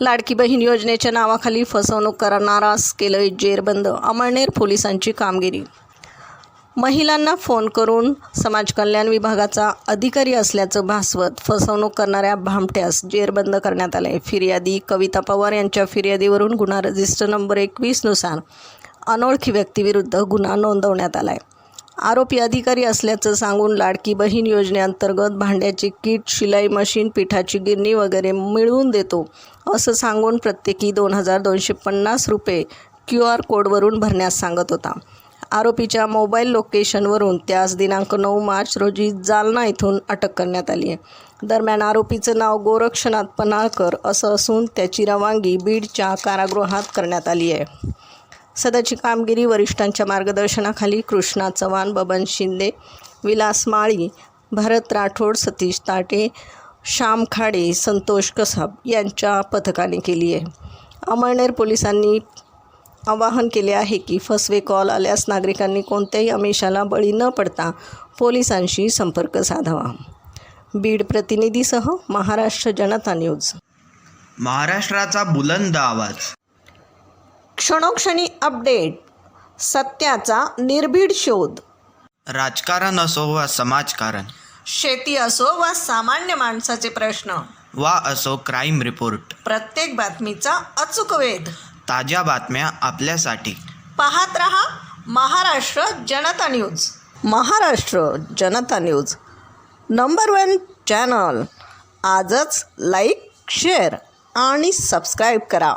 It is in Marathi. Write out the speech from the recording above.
लाडकी बहीण योजनेच्या नावाखाली फसवणूक करणारास केलं जेरबंद. अमळनेर पोलिसांची कामगिरी. महिलांना फोन करून समाज कल्याण विभागाचा अधिकारी असल्याचं भासवत फसवणूक करणाऱ्या भामट्यास जेरबंद करण्यात आले. फिर्यादी कविता पवार यांच्या फिर्यादीवरून गुन्हा रजिस्टर नंबर 21 नुसार अनोळखी व्यक्तीविरुद्ध गुन्हा नोंदवण्यात आला आहे. आरोपी अधिकारी असल्याचं सांगून लाडकी बहीण योजनेअंतर्गत भांड्याचे किट, शिलाई मशीन, पिठाची गिरणी वगैरे मिळवून देतो असं सांगून प्रत्येकी 2250 रुपये QR कोडवरून भरण्यास सांगत होता. आरोपीच्या मोबाईल लोकेशनवरून त्यास दिनांक 9 मार्च रोजी जालना येथून अटक करण्यात आली आहे. दरम्यान आरोपीचं नाव गोरक्षनाथ पन्हाळकर असं असून त्याची रवानगी बीडच्या कारागृहात करण्यात आली आहे. सदरची कामगिरी वरिष्ठांच्या मार्गदर्शनाखाली कृष्णा चव्हाण, बबन शिंदे, विलास माळी, भरत राठोड, सतीश ताटे, श्याम खाडे, संतोष कसाब यांच्या पथकाने केली आहे. अमळनेर पोलिसांनी आवाहन केले आहे की फसवे कॉल आल्यास नागरिकांनी कोणत्याही आमिषाला बळी न पडता पोलिसांशी संपर्क साधावा. बीड प्रतिनिधीसह महाराष्ट्र जनता न्यूज. महाराष्ट्राचा बुलंद आवाज. क्षणोक्षणी अपडेट, सत्याचा निर्भीड शोध. राजकारण असो वा समाजकारण, शेती असो वा सामान्य माणसाचे प्रश्न, वा असो क्राईम रिपोर्ट, प्रत्येक बातमीचा अचूक वेध. ताज्या बातम्या आपल्यासाठी. पाहत रहा महाराष्ट्र जनता न्यूज. महाराष्ट्र जनता न्यूज नंबर 1 चॅनल. आजच लाईक, शेअर आणि सबस्क्राईब करा.